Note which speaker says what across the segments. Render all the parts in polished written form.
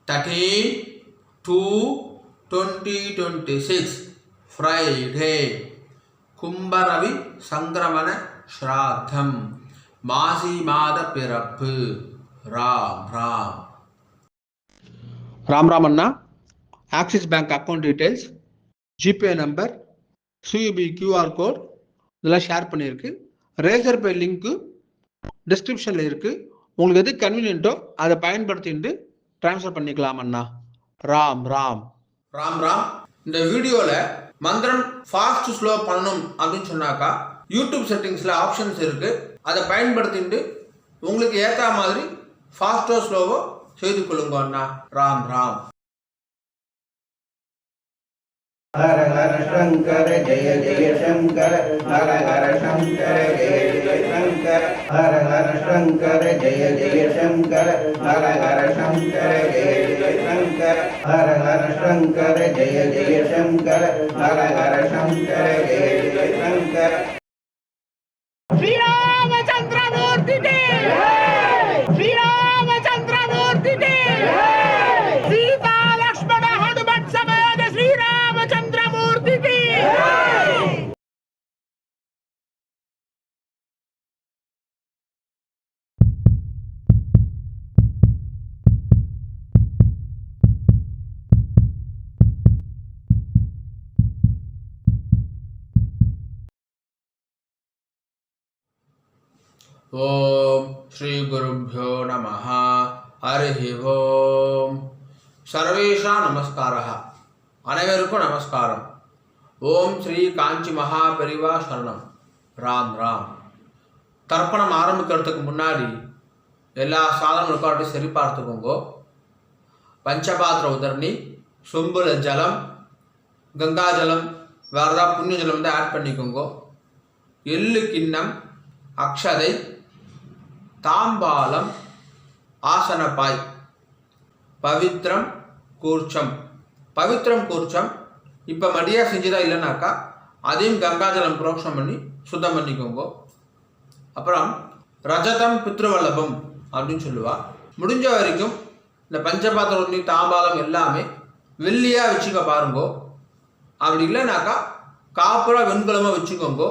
Speaker 1: 13/2/2026 Friday கும்பரவி சங்கிரமண ஸ்ராத்தம் மாசி மாத பிறப்பு. ராம் ராம் ராம் ராம் அண்ணா. Axis bank account details, GPay number, CUB QR code இதெல்லாம் ஷேர் பண்ணியிருக்கு. ரேசர் பே லிங்க்கு டிஸ்கிரிப்ஷனில் இருக்குது. உங்களுக்கு எது கன்வீனியன்ட்டோ அதை பயன்படுத்திட்டு ட்ரான்ஸ்ஃபர் பண்ணிக்கலாம் அண்ணா. ராம் ராம் ராம் ராம். இந்த வீடியோவில் மந்திரம் ஃபாஸ்ட் ஸ்லோ பண்ணணும் அப்படின்னு சொன்னாக்கா யூடியூப் செட்டிங்ஸில் ஆப்ஷன்ஸ் இருக்குது. அதை பயன்படுத்திட்டு உங்களுக்கு ஏற்ற மாதிரி ஃபாஸ்ட்டோ ஸ்லோவோ செய்து கொள்ளுங்க அண்ணா. ராம் ராம்.
Speaker 2: हर हर शंकर जय जय शंकर, हर हर शंकर जय जय शंकर, हर हर शंकर जय जय शंकर, हर हर शंकर जय जय शंकर, हर हर शंकर जय जय शंकर, हर हर शंकर जय जय शंकर.
Speaker 3: श्री रामचंद्र मूर्ति की जय, श्री रामचंद्र मूर्ति की जय, सीता लक्ष्मण हनुमत समेत श्री रामचंद्र मूर्ति की जय.
Speaker 1: ஓம் ஸ்ரீ குருப்யோ நமஹ. ஹரி ஓம். சர்வேஷா நமஸ்காரः. அனைவருக்கும் நமஸ்காரம். ஓம் ஸ்ரீ காஞ்சி மகா பெரிவா சரணம். ராம் ராம். தர்ப்பணம் ஆரம்பிக்கிறதுக்கு முன்னாடி எல்லா சாதனங்களுக்காட்டும் சரி பார்த்துக்கோங்க. பஞ்சபாத்திர உதரணி, சொம்புல ஜலம், கங்கா ஜலம், வேறு ஏதாவது புண்ணிய ஜலம் வந்து ஆட் பண்ணிக்கோங்க. எள்ளு கிண்ணம், அக்ஷதை, தாம்பாலம், ஆசனப்பாய், பவித்ரம் கூர்ச்சம். பவித்ரம் கூர்ச்சம் இப்போ மடியாக செஞ்சுதான் இல்லைனாக்கா அதையும் கங்காஜலம் புரோக்ஷம் பண்ணி சுத்தம் பண்ணிக்கோங்க. அப்புறம் ரஜதம் பித்ருவல்லபம் அப்படின்னு சொல்லுவா. முடிஞ்ச வரைக்கும் இந்த பஞ்சபாத்திரம் ஒண்ணி தாம்பாலம் எல்லாமே வெள்ளியாக வச்சுக்க பாருங்கோ. அப்படி இல்லைனாக்கா காப்புரம் வெண்கலமாக வச்சுக்கோங்க.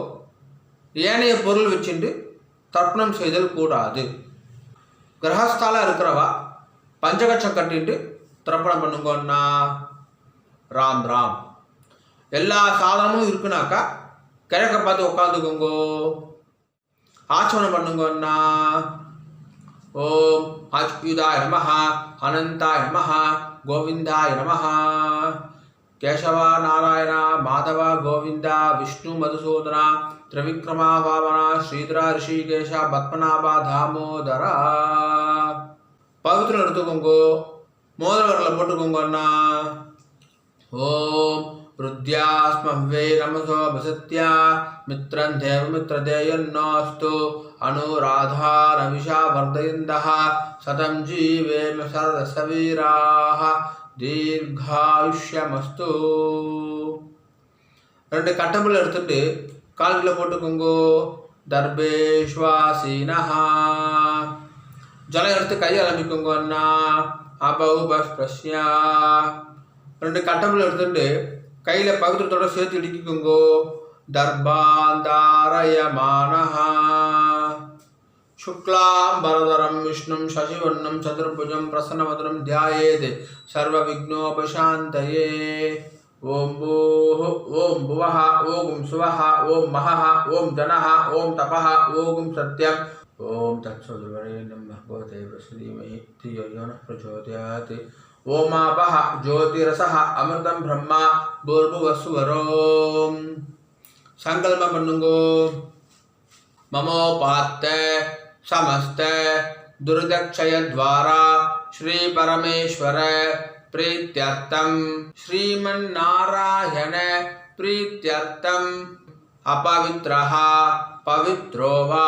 Speaker 1: ஏனைய பொருள் வச்சுட்டு தர்ப்பணம் செய்தல் கூடாது. கிரகஸ்தாலாக இருக்கிறவா பஞ்சகட்சம் கட்டிட்டு தர்ப்பணம் பண்ணுங்கன்னா. ராம் ராம். எல்லா சாதனமும் இருக்குனாக்கா கிழக்க பார்த்து உட்காந்துக்கோங்கோ. ஆச்சமனம் பண்ணுங்கன்னா. ஓம் அச்சுதாய நமஹ, அனந்தாய நமஹ, கோவிந்தாய நமஹ. கேசவ நாராயண மாதவ கோவிந்த விஷ்ணு மதுசூதன திரிவிக்ரமா பாவன ஸ்ரீதர ரிஷிகேஷ பத்மநாப தாமோதரா. பவித்திரம் எடுத்துக்கோங்கோ. மோதிரவரில் போட்டுக்கோங்கன்னா. ஓம் ருத்யாஸ்மவ்வே நமசோ வசத்யா மித்ரன் தேவ மித்ரதேயன்னோஸ்து அனுராதா ரவிஷா வர்தயந்தः சதம் ஜீவேம சரதசவீராः தீர்காயுஷ்யமஸ்து. ரெண்டு கட்டம்புல எடுத்துட்டு கால்களை போட்டுக்கோங்கோ. தர்பேஷ்வாசீனஹா. ஜலம் எடுத்து கையை அலம்பிக்கோங்க அண்ணா. அபௌபஸ்பிரஸ்யா. ரெண்டு கட்டம்புல எடுத்துட்டு கையில் பவித்திரத்தோட சேர்த்து இடிக்கிக்கோங்கோ. தர்பாந்தாரயமானஹா. शुक्लांबरधरं विष्णुं शशिवर्णं चतुर्भुजं प्रसन्नवदनं ध्यायेत् सर्वविघ्नोपशान्तये. ओम भूः ओम भुवः ओम सुवः ओम महः ओम जनः ओम तपः ओम सत्यम्. ओम तत्सवितुर्वरेण्यं भर्गो देवस्य धियो यो नः प्रचोदयात्. ओमापः ज्योतिरसः अमृतं ब्रह्मा भूर्भुवस्सुवरोम्. संकल्पம் பண்ணுங்கோ. ममोपात्ते समस्त दुर्दक्षय द्वारा श्री परमेश्वर प्रीत्यर्थम श्रीमन्नारायण प्रीत्यर्थम अपवित्रः पवित्रो वा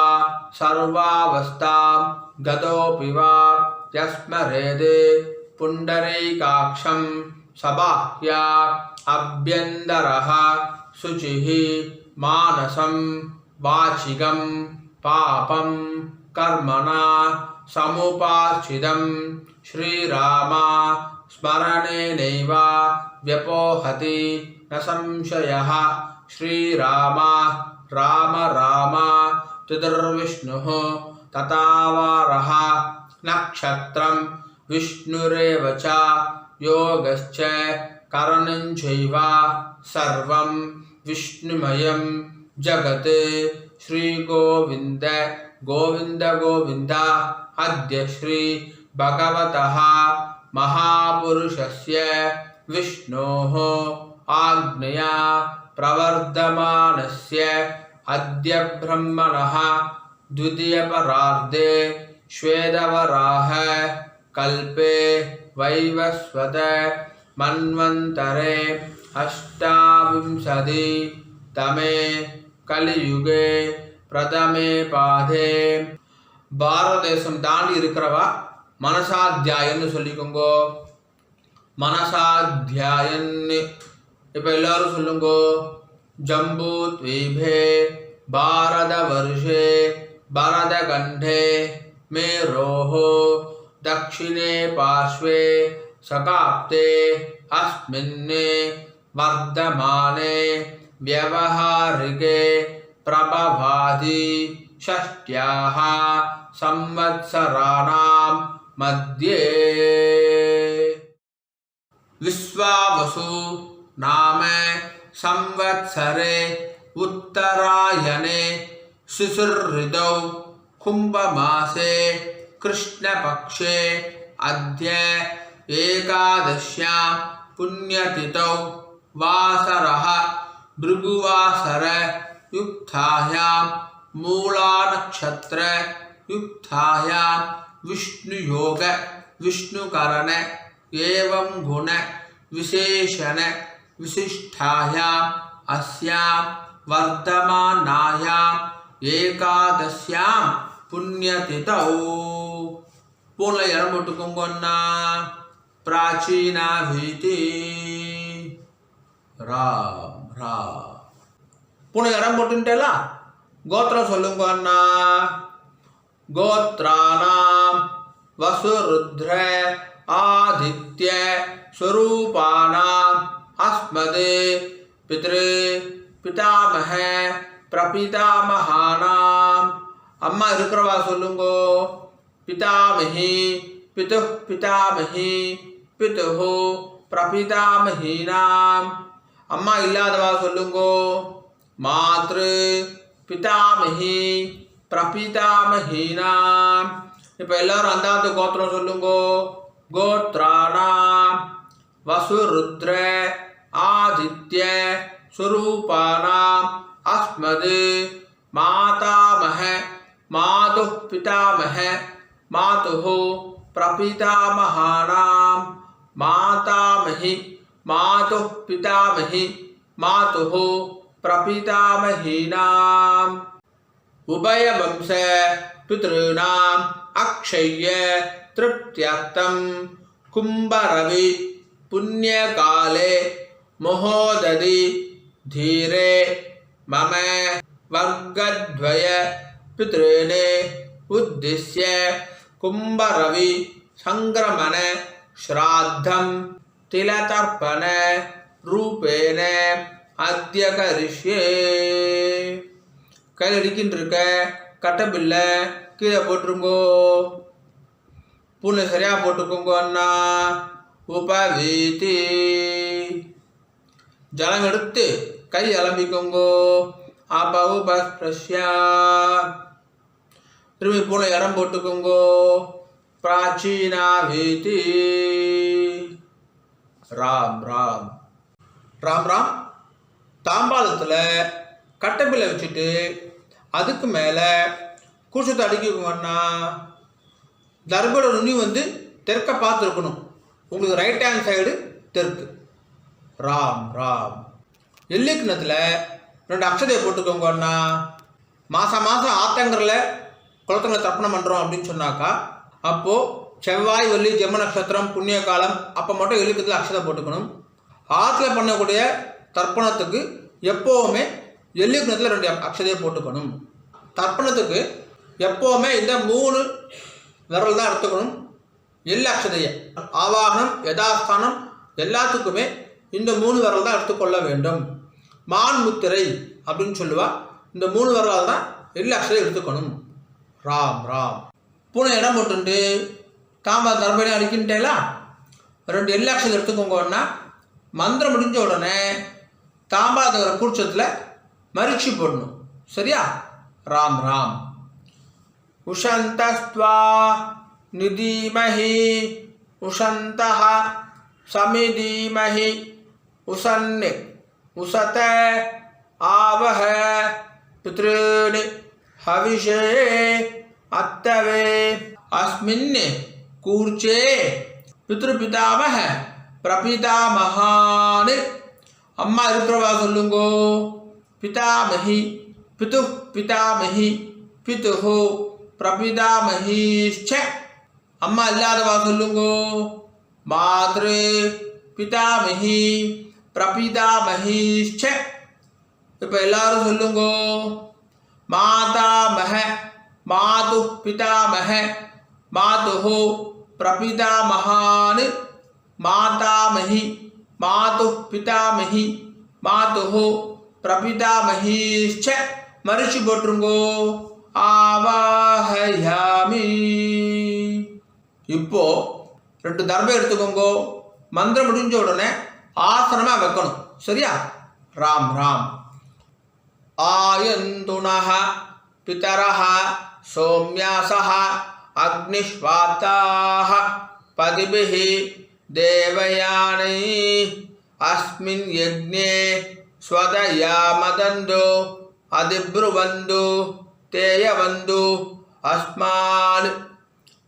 Speaker 1: सर्वावस्थां गतोऽपि वा यस्मरेदे पुण्डरीकाक्षं सबाह्या अभ्यन्तरः शुचिः मानसं वाचिकं पापं कर्मणा समुपाश्चितं श्रीराम
Speaker 4: स्मरणेनैव व्यपोहति न संशयः श्रीराम राम राम चतुर्विष्णुः तथावारः नक्षत्रं विष्णुरेव च योगश्च करणं चैव सर्वं विष्णुमयं जगत् श्रीगोविन्द गोविन्द गोविन्द अद्य श्री भगवतः महापुरुषस्य विष्णोः आज्ञया प्रवर्धमानस्य अद्य ब्रह्मणः द्वितीयपरार्धे श्वेतवराह कल्पे वैवस्वत मन्वन्तरे अष्टाविंशतितमे कलियुगे प्रथमे पादे பாரத தேசம் தாண்டி இருக்கிறவா மனசாத்தியாயன்னு சொல்லிக்கோங்கோ. மனசாத்தியாயன்னு இப்போ எல்லாரும் சொல்லுங்கோ. ஜம்பூ த்வீபே பாரத வருஷே பரத கண்டே மேரோஹோ தக்ஷிணே பார்ஷ்வே சகாப்தே அஸ்மின்னே வர்தமானே व्यवहारिके प्रभवादि षष्ट्याः संवत्सराणां मध्ये विश्वावसु नाम संवत्सरे उत्तरायणे शिशिरऋतौ कुम्भमासे कृष्णपक्षे अद्य एकादश्यां पुण्यतिथौ वासरः भृगुवासर युक्तायां मूला नक्षत्र युक्तायां विष्णुयोग विष्णुकरण एवं गुण विशेषण विशिष्टायाम् अस्यां वर्धमानायां एकादश्यां पुण्यतिथौ पूर्ण एरमुट्टुकोंगोन्ना प्राचीना भीति राम राम पूर्ण एरमुट्टुंटेला गोत्र सोल्लुंगो अन्ना गोत्राणां वसुरुद्र आदित्य स्वरूपाणाम् अस्मदे पितृ पितामह प्रपितामहानाम् अम्मा इरुक्करवा सोल्लुंगो पितामही पितुः पितामही पितुः प्रपितामहीनाम् अम्मा इल्लादवा सोल्लुंगो मातृ पितामही प्रपितामहीनाम् இப்போ எல்லாரும் அந்தாத்து கோத்திரம் சொல்லுங்கோ கோத்ராணாம் வசுருத்ர ஆதித்ய ஸ்வரூபானாம் அஸ்மது மாதாமஹ மாதுः பிதாமஹ மாதுः பிரபிதாமஹானாம் மாதாமஹி மாதுः பிதாமஹி மாதுः பிரபிதாமஹீனாம் उभयवंश पितॄणाम् अक्षय्य तृप्त्यर्थं कुम्भरवि पुण्यकाले महोदधि धीरे मम वर्गद्वय पितॄन् उद्दिश्य कुम्भरवि संक्रमण श्राद्धं तिलतर्पण रूपेण अद्य करिष्ये கையில் அடிக்கின்னு இருக்க கட்டபில்லை கீழே போட்டுருங்கோ பூனை சரியாக போட்டுக்கோங்கோ அண்ணா உபவீதி ஜலம் எடுத்து கை அலம்பிக்கோங்கோ அப்ப உபஸ்பிரஷ்யா திரும்பி பூனை இடம் போட்டுக்கோங்கோ பிராச்சீனா வீதி ராம் ராம் ராம் ராம் தாம்பாளத்தில் கட்டப்பில்லை வச்சுட்டு அதுக்கு மேலே கூச்சத்தை அடுக்கிக்கோங்கண்ணா தர்போட நுனி வந்து தெற்க பார்த்துருக்கணும் உங்களுக்கு ரைட் ஹேண்ட் சைடு தெற்கு ராம் ராம் எல்லிக்கிணத்தில் 2 அக்ஷதையை போட்டுக்கோங்க அண்ணா மாதம் மாதம் ஆத்தங்கரில் குளத்தங்களை தர்ப்பணம் பண்ணுறோம் அப்படின்னு சொன்னாக்கா அப்போது செவ்வாய் வெள்ளி ஜென்ம நட்சத்திரம் புண்ணிய காலம் அப்போ மட்டும் எல்லிக்கத்தில் அக்ஷதை போட்டுக்கணும் ஆற்றுல பண்ணக்கூடிய தர்ப்பணத்துக்கு எப்போவுமே எல்லிக்கிணத்தில் 2 அக்ஷதையை போட்டுக்கணும் தர்ப்பணத்துக்கு எப்போவுமே இந்த 3 விரல் தான் எடுத்துக்கணும் எல்லா அக்ஷதைய ஆவாகனம் யதாஸ்தானம் எல்லாத்துக்குமே இந்த 3 விரல் தான் எடுத்துக்கொள்ள வேண்டும். மான் முத்திரை அப்படின்னு சொல்லுவா. இந்த 3 விரலால் தான் எல்லா அக்ஷதையும் எடுத்துக்கணும். ராம் ராம். பூனை இடம் போட்டு தாம்பால் தரப்படி அடிக்கின்றேலா 2 எல்லா அக்ஷதை எடுத்துக்கோங்கன்னா மந்திரம் முடிஞ்ச உடனே தாம்பாதவர கூச்சத்தில் மரிச்சி போடணும். சரியா? ராம் ராம். உஷந்தஸ்த்வா நிதீமஹி உஷந்தஹ சமிதீமஹி உசன்னி உசத ஆவஹ பித்ருனி ஹவிஷே அத்தவே அஸ்மின் கூர்ச்சே பித்ருபிதாமஹ பிரபிதாமஹான். அம்மா இருக்கிறவா சொல்லுங்கோ. பிதாமஹி பிது பிதாமஹி பிதுஹு பிரபிதாமஹீச்ச. அம்மா இல்லாதவா சொல்லுங்கோ. மாத்ரு பிதாமஹி பிரபிதாமஹீச்ச. இப்போ எல்லாரும் சொல்லுங்கோ. மாதாமஹ மாது பிதாமஹ மாதுஹு பிரபிதாமஹான். மாதாமஹி மாது பிதாமஹி மாதுஹு பிரபிதாமஹீச்ச. மரிச்சு போட்டுருங்கோ. ஆவாஹயாமி. இப்போ 2 தர்பை எடுத்துக்கோங்கோ. மந்திரம் முடிஞ்ச உடனே ஆசனமா வைக்கணும். சரியா? ராம் ராம். ஆயந்துனஹ பிதரஹ சோம்யாசஹ அக்னிஷ்வாத்தாஹ பதிபிஹி தேவயானை அஸ்மின் யஜ்ஞே ஸ்வதயாமதந்து அதிப்ருவந்து தேயவந்து அஸ்மான்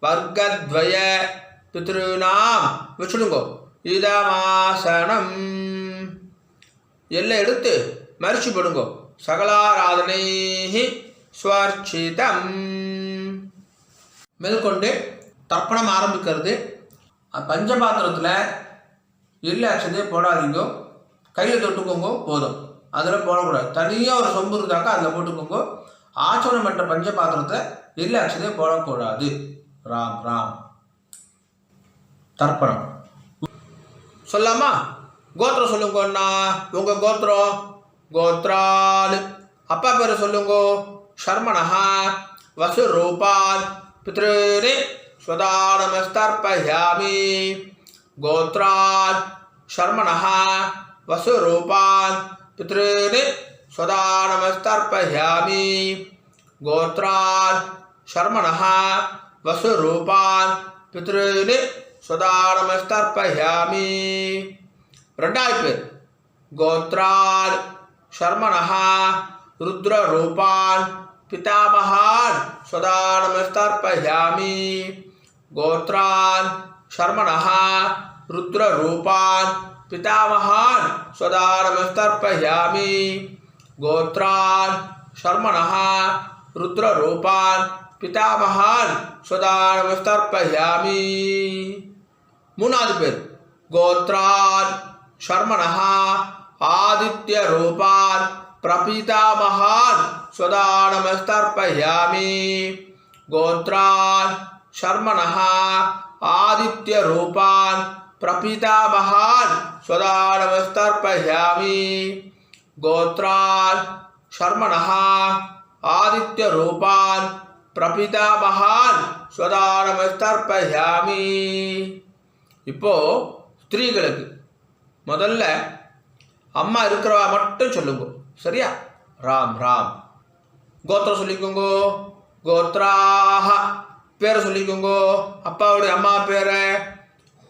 Speaker 4: வர்க்கத்வய பித்ருநாம். வச்சுடுங்கோ. இதமாசனம் எல்லாம் எடுத்து மரிச்சு போடுங்கோ. சகலாராதனை ஸ்வர்ச்சிதம். மேற்கொண்டு தர்ப்பணம் ஆரம்பிக்கிறது. பஞ்சபாத்திரத்தில் எள்ளு அக்ஷதையை போடாதீங்க. கையில் தொட்டுக்கோங்க போதும். அதில் போடக்கூடாது. தனியாக ஒரு சொம்பு இருந்தாக்கா அதில் போட்டுக்கோங்க. ஆச்சரணம் என்ற பஞ்சபாத்திரத்தை எள்ளு அக்ஷதையை போடக்கூடாது. ராம் ராம். தர்ப்பணம் சொல்லாமா? கோத்திரம் சொல்லுங்கண்ணா. உங்க கோத்திரம் கோத்ரால். அப்பா பேரை சொல்லுங்க. சர்மணஹா வசுரூபால் பித்ருனி ஸ்வதானமஸ்தர்ப்பயாமி. கோத்ரால் சர்மணஹா வசுரூபால் பித்ருனி ஸ்வதானமஸ்தர்ப்பயாமி. கோத்ரால் சர்மணஹா வசுரூபால் பித்ருனி ஸ்வதானமஸ்தர்ப்பயாமி. 2வது பேர் கோத்ரால் சர்மணஹா ருத்ரரூபான் பிதாமகான் ஸ்வதானமஸ்தர்ப்பயாமி. கோத்ரால் சர்மணஹா ருத்ரரூபான் பிதாமகான் ஸ்வதானமஸ்தர்ப்பயாமி. கோத்ரால் சர்மணஹா ருத்ரரூபான் பிதாமகான் ஸ்வதானமஸ்தர்ப்பயாமி. 3வது பேர் கோத்ரால் சர்மணஹா ஆதித்ய ரூபான் பிரபிதாமகான் ஸ்வதானமஸ்தர்ப்பயாமி. கோத்ரால் சர்மணஹா ஆதித்ய ரூபான் பிரபிதாமகான் ஸ்வதானமஸ்தர்ப்பயாமி. கோத்ரால் சர்மணஹா ஆதித்ய ரூபான் பிரபிதாமகான் ஸ்வதானமஸ்தர்ப்பயாமி. இப்போ ஸ்திரீகளுக்கு முதல்ல அம்மா இருக்கிறவா மட்டும் சொல்லுங்க. சரியா? ராம் ராம். கோத்திரம் சொல்லிக்கோங்க. கோத்ராஹ பேரை சொல்லிக்கோங்க. அப்பாவுடைய அம்மா பேரை.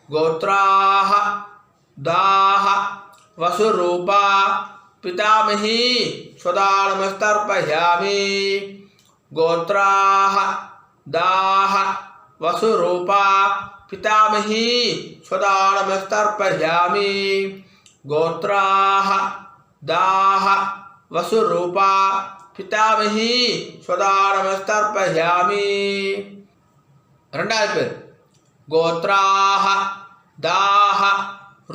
Speaker 4: கோத்ராஹ தாஹ வசுரூபா பிதாமஹி ஸ்வதானமஸ்தர்ப்பயாமி. கோத்ராஹ தாஹ வசுரூபா பிதாமஹி ஸ்வதானமஸ்தர்ப்பயாமி. கோத்ராஹ தாஹ வசுரூபா பிதாமஹி ஸ்வதானமஸ்தர்ப்பயாமி. 2வது பேர் கோத்ராஹ தாஹ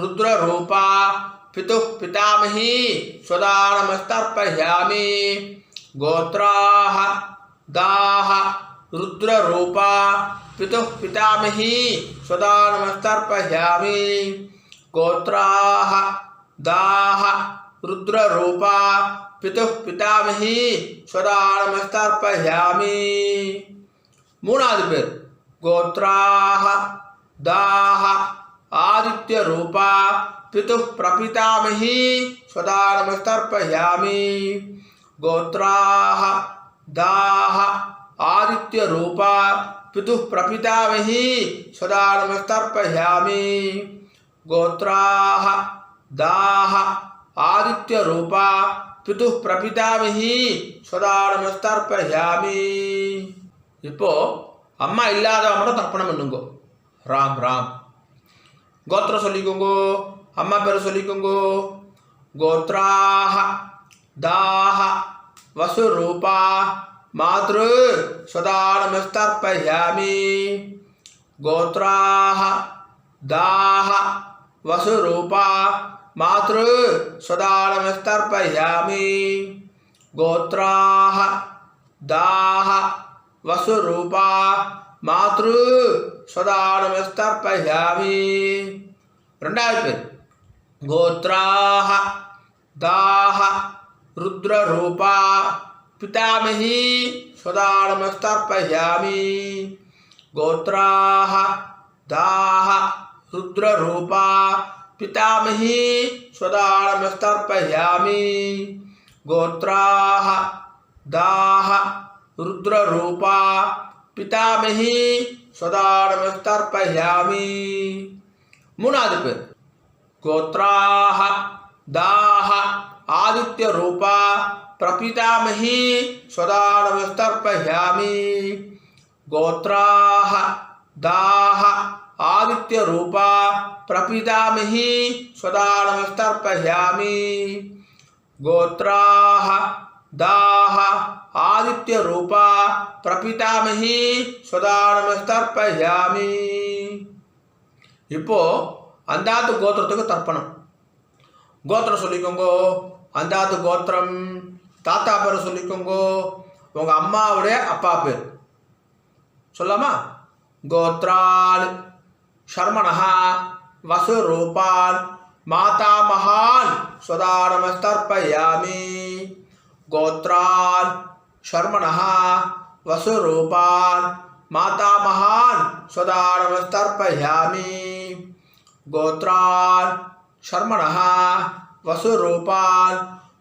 Speaker 4: ருத்ரரூபா பிது பிதாமஹி ஸ்வதானமஸ்தர்ப்பயாமி. கோத்ராஹ தாஹ ருத்ரரூபா पितुः पितामही स्वदा नमस्तर्पयामि। गोत्राः दाः रुद्ररूपा पितुः पितामही स्वदा नमस्तर्पयामि। மூணாவது பேர் गोत्राः दाः आदित्य रूपा पितुः प्रपितामही स्वदा नमस्तर्पयामि। गोत्राः दाः आदित्य रूपा पितुः प्रपितामही स्वदा नमस्तर्पयामि। गोत्राः दाः आदित्य रूपा पितुः प्रपितामही स्वदा नमस्तर्पयामि। இப்போ அம்மா இல்லாதவங்க தர்ப்பணம் பண்ணுங்க. ராம் ராம். கோத்திரம் சொல்லிக்கோங்க, அம்மா பேர் சொல்லிக்கோங்க. கோத்ராஹ தாஹ வசுரூபா மாத்ரு சதா நமஸ்தர்ப்பயாமி. கோத்ராஹ தாஹ வசுரூபா மாத்ரு சதா நமஸ்தர்ப்பயாமி. கோத்ராஹ दाह वसुरूपा मातृ सदा नमस्तर्पयामि। ரெண்டாவது பேர் गोत्राः दाह रुद्ररूपा पितामही सदा नमस्तर्पयामि। गोत्राः दाह रुद्ररूपा पितामही सदा नमस्तर्पयामि। गोत्राः दाह रुद्ररूपा पितामही सदा नमस्तर्पयामि। மூணாவது பேர் गोत्राः दाह आदित्य रूपा प्रपितामही सदा नमस्तर्पयामि। गोत्राः दाह आदित्य रूपा प्रपितामही सदा नमस्तर्पयामि। गोत्राः दाह आदित्य रूपा प्रपितामही सदा नमस्तर्पयामि। இப்போ அந்தாத்து கோத்திரத்துக்கு தர்ப்பணம். கோத்திரம் சொல்லிக்கோங்க. அந்தாத்து கோத்திரம் தாத்தா பேர் சொல்லிக்கோங்க. உங்க அம்மாவுடைய அப்பா பேர் சொல்லாமா? கோத்ரால் शर्मणः वसुरूपान् मातामहान् सदा नमस्तर्पयामि। गोत्रान् शर्मणः वसुरूपान् मातामहान् सदा नमस्तर्पयामि। गोत्रान् शर्मणः वसुरूपान्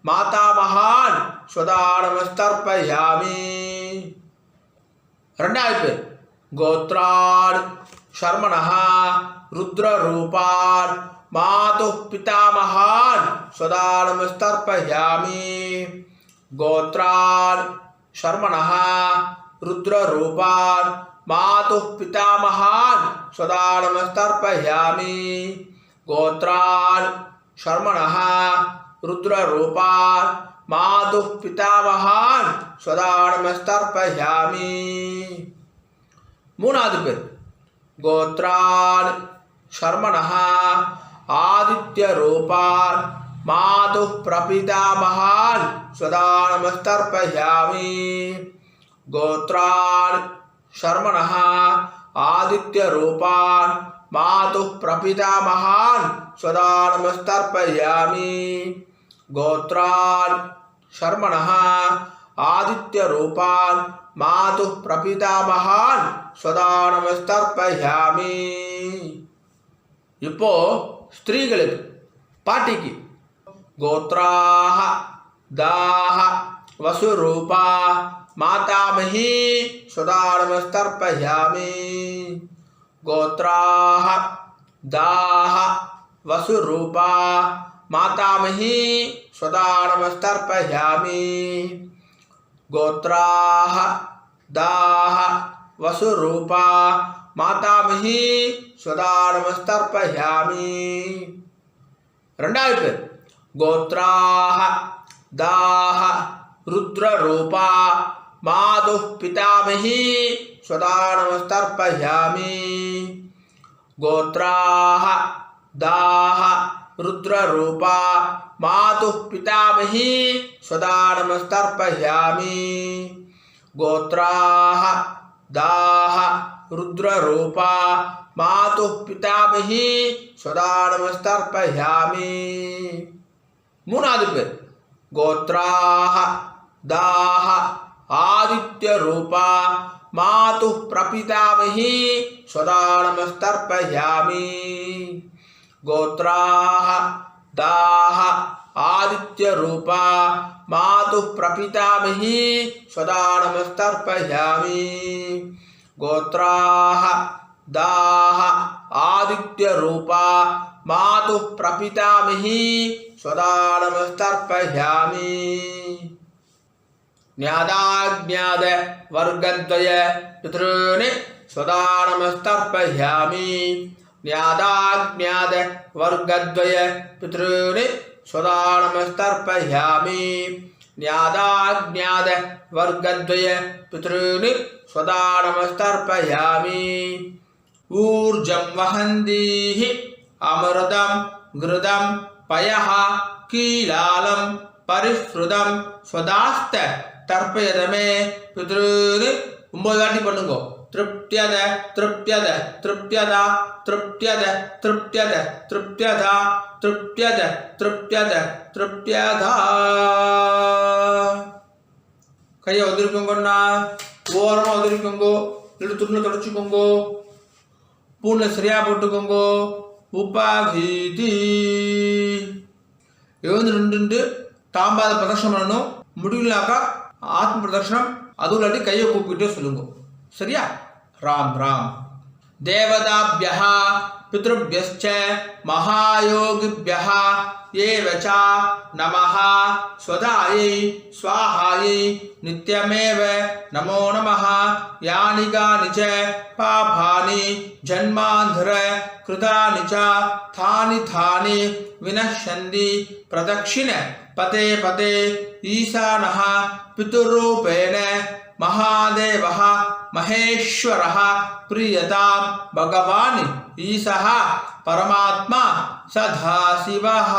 Speaker 4: मातामहान् सदा नमस्तर्पयामि। ரெண்டாவது பேர் गोत्रान् शर्मणः रुद्ररूपान् मातुः पितामहान् सदा नमस्तर्पयामि। गोत्रान् शर्मणः रुद्ररूपान् मातुः पितामहान् सदा नमस्तर्पयामि। गोत्रान् शर्मणः रुद्ररूपान् मातुः पितामहान् सदा नमस्तर्पयामि। மூணாவது பேர் गोत्रान् शर्मणः आदित्य रूपान् मातुः प्रपितामहान् सदा नमस्तर्पयामि। गोत्रान् शर्मणः आदित्य रूपान् मातुः प्रपितामहान् सदा नमस्तर्पयामि। गोत्रान् शर्मणः आदित्य रूपान् मातुः प्रपितामहान् सदा नमस्तर्पयामि। இப்போ ஸ்திரீகளுக்கு பாட்டிக்கு गोत्राः दाह वसुरूपा मातामही सदा नमस्तर्पयामि। गोत्राः दाह वसुरूपा मातामही सदा नमस्तर्पयामि। गोत्राः दाह वसुरूपा मातामही सदा नमस्तर्पयामि। ரெண்டாவது பேர் गोत्राः दाह रुद्ररूपा मातुः पितामही सदा नमस्तर्पयामि। गोत्राः दाह रुद्ररूपा मातुः पितामही सदा नमस्तर्पयामि। गोत्राः दाह रुद्ररूपा मातुः पितामही सदा नमस्तर्पयामि மூணாவது பேர் கோத்ராஹ தாஹ ஆதித்யரூபா மாதுः பிரபிதாமஹி சதா நமஸ்தர்ப்பயாமி கோத்ராஹ தாஹ ஆதித்யரூபா மாதுः பிரபிதாமஹி சதா நமஸ்தர்ப்பயாமி கோத்ராஹ தாஹ ஆதித்யரூபா மாதுः பிரபிதாமஹி சதா நமஸ்தர்ப்பயாமி ஞாதாஜ்ஞாத வர்கத்வய பித்ருனி சதா நமஸ்தர்ப்பயாமி ஞாதாஜ்ஞாத வர்கத்வய பித்ருனி சதா நமஸ்தர்ப்பயாமி ஞாதாஜ்ஞாத வர்கத்வய பித்ருனி சதா நமஸ்தர்ப்பயாமி ஊர்ஜம் வஹந்தீஹி அமிர்தம் கிருதம் பயஹ கீலாலம் பரிஸ்ருதம் ஸ்வதாஸ்த தர்ப்பயதமே பித்ருனி 9 வாட்டி பண்ணுங்க திருப்தியத திருப்தியத திருப்தியதா திருப்தியத திருப்தியத திருப்தியதா திருப்தியத திருப்தியத திருப்தியதா கையை ஒதுரிக்கோங்கண்ணா ஓரமாக ஒதுரிக்கோங்கோ இல்லை துணியில் தொடச்சிக்கோங்கோ பூனை சரியா போட்டுக்கோங்கோ உபாகீதி எழுந்து தாம்பாத பிரதர்ஷனம் பண்ணணும் முடியலனாக்கா ஆத்ம பிரதர்ஷனம் அதுவும் இல்லாட்டி கையை கூப்பிட்டு சொல்லுங்க சரியா ராம் ராம் தேவதாபியः பித்ருभ्यश्च महायोगिभ्यः एव च नमः स्वदायै स्वाहायै नित्यमेव नमो नमः यानि कानि च पापानि जन्मान्धर कृतानि च थानि थानि विनश्यन्ति प्रदक्षिण पते पते ईशानः पितृरूपेण महादेवः महेश्वरः प्रियतां भगवान् ईशः परमात्मा सदाशिवः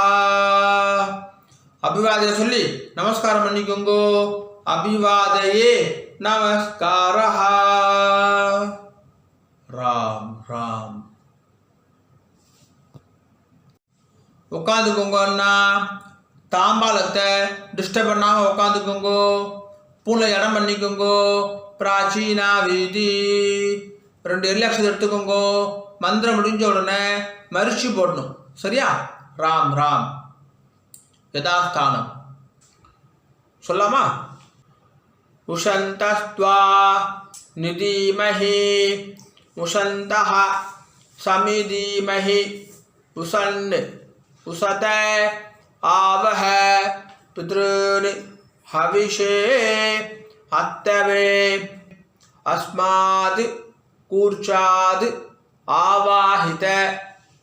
Speaker 4: अभिवादय சொல்லி நமஸ்காரம் பண்ணிக்கோங்க அபிவாதயே நமஸ்காரः ராம் ராம் உட்காந்துக்கோங்க அண்ணா தாம்பாலத்தை டிஸ்டர்ப் பண்ணாம உட்காந்துக்கோங்க பூனை இடம் பண்ணிக்கோங்க பிராச்சீனா வீதி 2 எல்லக்ஷன் எடுத்துக்கோங்க மந்திரம் முடிஞ்ச உடனே மரிச்சு போடணும் சரியா ராம் ராம் யதாஸ்தானம் சொல்லாமா உஷந்தஸ்த்வா நிதீமஹி உஷந்தஹ சமிதீமஹி உசன் உசத ஆவஹ பித்ருன் ஹவிஷே அத்தவே அஸ்மாத் கூர்ச்சாத் ஆவாஹித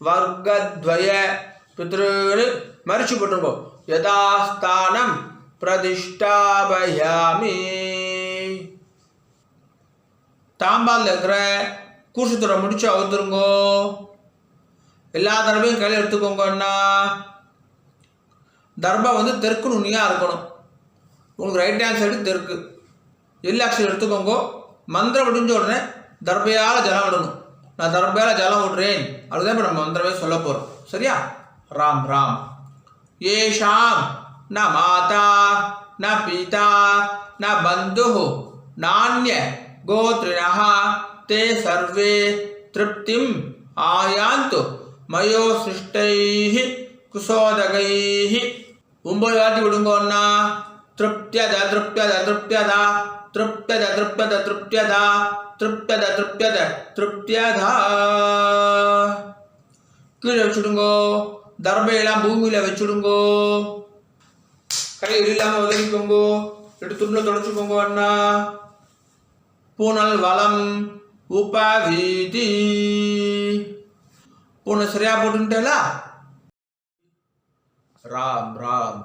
Speaker 4: வர்கத்வய பித்ருன் மரிச்சு போட்டுருங்கோ யதாஸ்தானம் பிரதிஷ்டாபயாமி தாம்பால் இருக்கிற கூர்ச்சத்தோட முடிச்சு அவுத்துருங்கோ எல்லா தடவையும் கையில் எடுத்துக்கோங்கன்னா தர்பா தெற்கு நுனியாக இருக்கணும் உங்களுக்கு ரைட் ஹேண்ட் சைடு தெற்கு எல்லக்ஷன் எடுத்துக்கோங்க மந்திரம் முடிஞ்ச உடனே தர்பையால் ஜலம் விடணும் நான் தர்பையால் ஜலம் விடுறேன் அதுதான் இப்போ நம்ம மந்திரமே சொல்ல போகிறோம் சரியா ராம் ராம் येषां न माता न पिता न बन्धुः नान्य गोत्रिणः ते सर्वे तृप्तिम् आयान्तु मयो सृष्टैः कुशोदकैः 9 வாட்டி விடுங்கோன்னா திருப்தியத திருப்தியத திருப்தியதா திருப்தியத திருப்தியத திருப்தியதா திருப்தியத திருப்தியத திருப்தியதா கீழே வச்சுடுங்கோ தர்பையெல்லாம் பூமியில் வச்சுடுங்கோ கையில் இல்லாமல் உதவிக்கோங்கோ எடுத்துள்ள தொடச்சுக்கோங்க அண்ணா பூனல் வளம் உபவீதி பூனை சரியா போட்டுட்டேலா ராம் ராம்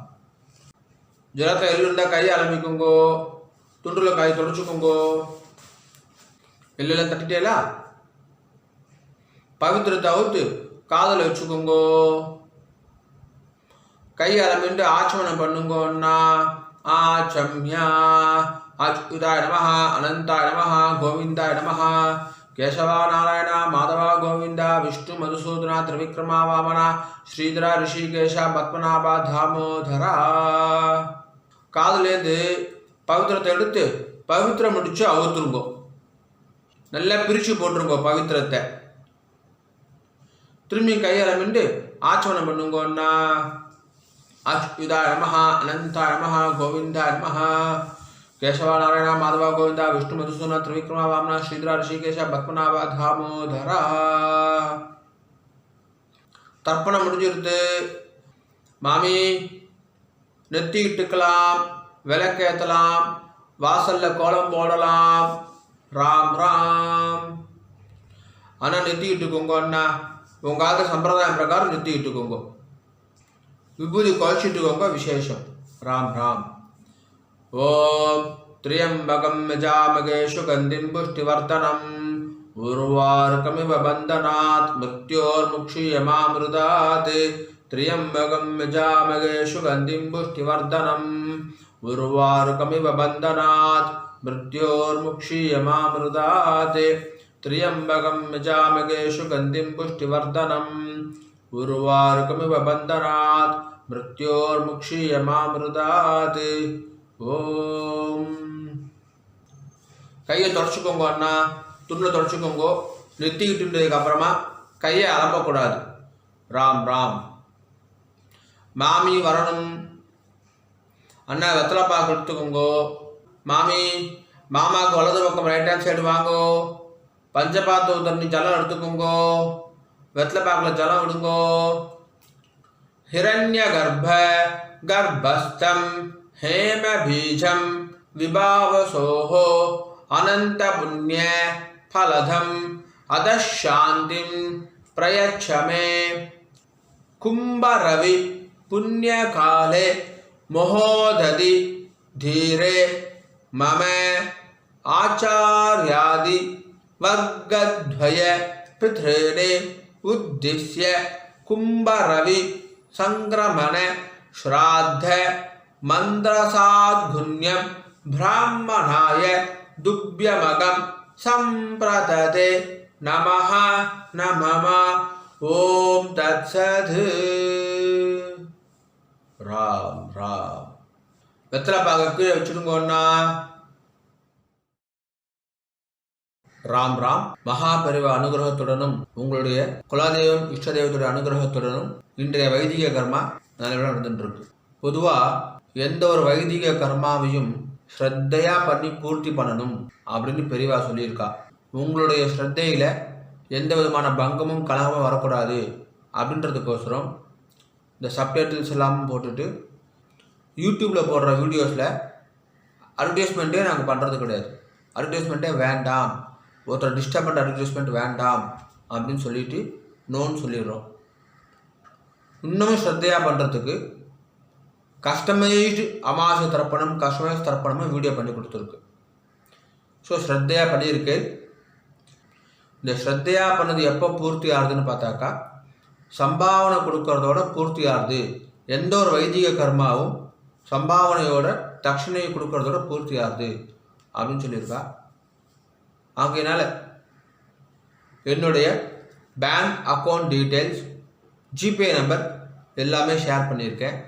Speaker 4: ஜலத்தை எள்ளுண்டா கையை ஆரம்பிக்குங்கோ துண்டுல கை தொடச்சுக்கோங்கோ எல்லாம் தட்டிட்டேலா பவித்திரத்தை அவுத்து காதல வச்சுக்கோங்கோ கை ஆரம்பிட்டு ஆச்சமனம் பண்ணுங்கோன்னா ஆச்சம்யா அச்சுதாய நமஹ அனந்தாய நமஹ கோவிந்தாய நமஹ केशव नारायण माधव गोविंद विष्णु मधुसूदन त्रिविक्रमा वामन श्रीधर ऋषिकेश पद्मनाभ दामोदरा காதுலேருந்து பவித்திரத்தை எடுத்து பவித்திரம் முடிச்சு அவுத்துருங்கோ. நல்லா பிரித்து போட்டுருங்கோ பவித்திரத்தை. திரும்பி கையால் மிண்டு ஆச்சமனம் பண்ணுங்கோன்னா அச்சுதாய நமஹ அனந்தாய நமஹ கோவிந்தாய நமஹ केशव नारायण माधव गोविंद विष्णु मधुसूदन त्रिविक्रमा वामन श्रीधर ऋषिकेश पद्मनाभ दामोदरा தர்ப்பணம் முடிஞ்சிருது. மாமி நெத்தி இட்டுக்கலாம், விளக்கேற்றலாம், வாசல்ல கோலம் போடலாம். ராம் ராம். ஆனால் நெத்தி இட்டுக்கோங்க அண்ணா, உங்காத சம்பிரதாயம் பிரகாரம் நெத்தி இட்டுக்கோங்க. விபூதி குறைச்சிட்டுக்கோங்க, விசேஷம். ராம் ராம். ஓம் त्र्यंबकं यजामहे सुगन्धिं पुष्टिवर्धनम् उर्वारुकमिव बन्धनात् मृत्योर्मुक्षीयमामृतात् त्र्यंबकं यजामहे सुगन्धिं पुष्टिवर्धनम् उर्वारुकमिव बन्धनात् मृत्योर्मुक्षीयमामृतात् त्र्यंबकं यजामहे सुगन्धिं पुष्टिवर्धनम् उर्वारुकमिव बन्धनात् मृत्योर्मुक्षीयमामृतात् ஓம். கையை தொடச்சிக்கோங்க அண்ணா, துணில் தொடச்சிக்கோங்க. நெத்திக்கிட்டுன்றதுக்கு அப்புறமா கையை அலம்பக்கூடாது. ராம் ராம். மாமி வரணும் அண்ணா, வெத்தலை பாக்கு எடுத்துக்கோங்கோ. மாமி மாமாவுக்கு வலது பக்கம் ரைட் ஹேண்ட் சைடு வாங்கோ. பஞ்சபாத்த தண்ணி ஜலம் எடுத்துக்கோங்கோ. வெத்தலை பாக்கில் ஜலம் விடுங்கோ. ஹிரண்ய கர்ப்ப கர்ப்பஸ்தம் हेम बीजम विभावसोः अनंत पुण्य फलधम अदशांतिं प्रयच्छ मे कुंभ रवि पुण्य काले महोदधि धीरे मम आचार्यादि वर्गद्वय पितॄणे उद्दिश्य कुंभ रवि संक्रमण श्राद्ध मंत्रसाद्गुण्यं ब्राह्मणाय दुभ्यमगं संप्रदते नमः नमः ओम तत्सत्. ராம் ராம். வெத்தலை பாக்க கீழே வச்சுடுங்கண்ணா. ராம் ராம். மகாபரிவ அனுகிரகத்துடனும் உங்களுடைய குலதெய்வம் இஷ்ட தெய்வத்துடைய அனுகிரகத்துடனும் இன்றைய வைதிக கர்மா நல்லபடியாக நடந்துட்டு இருக்கு. பொதுவாக எந்த ஒரு வைதிக கர்மாவையும் ஸ்ரத்தையா பண்ணி பூர்த்தி பண்ணணும் அப்படின்னு பெரியவா சொல்லியிருக்கா. உங்களுடைய ஸ்ரத்தையில எந்த விதமான பங்கமும் கலகமும் வரக்கூடாது அப்படின்றதுக்கோசரம் இந்த சப்டைட்டில்ஸ் எல்லாம் போட்டுட்டு யூடியூப்பில் போடுற வீடியோஸில் அட்வர்டைஸ்மெண்ட்டே நாங்கள் பண்ணுறது கிடையாது. அட்வர்டைஸ்மெண்ட்டே வேண்டாம், ஒருத்தர் டிஸ்டர்ப் பண்ணுற அட்வர்டைஸ்மெண்ட் வேண்டாம் அப்படின்னு சொல்லிட்டு நோன்னு சொல்லிடுறோம். இன்னமும் ஸ்ரத்தையாக பண்ணுறதுக்கு கஸ்டமைஸ்டு அமாவாசை தர்ப்பணம், கஸ்டமைஸ் தர்ப்பணமும் வீடியோ பண்ணி கொடுத்துருக்கு. ஸோ ஸ்ரத்தையாக பண்ணியிருக்கு. இந்த ஸ்ரத்தையாக பண்ணது எப்போ பூர்த்தி ஆகுதுன்னு பார்த்தாக்கா, சம்பாவனை கொடுக்கறதோட பூர்த்தி ஆகுது. எந்த ஒரு வைதிக கர்மாவும் சம்பாவனையோட தட்சணையை கொடுக்கறதோட பூர்த்தி ஆகுது அப்படின்னு சொல்லியிருக்கா. ஆகையினால என்னுடைய bank account details, GPay number எல்லாமே ஷேர் பண்ணியிருக்கேன்.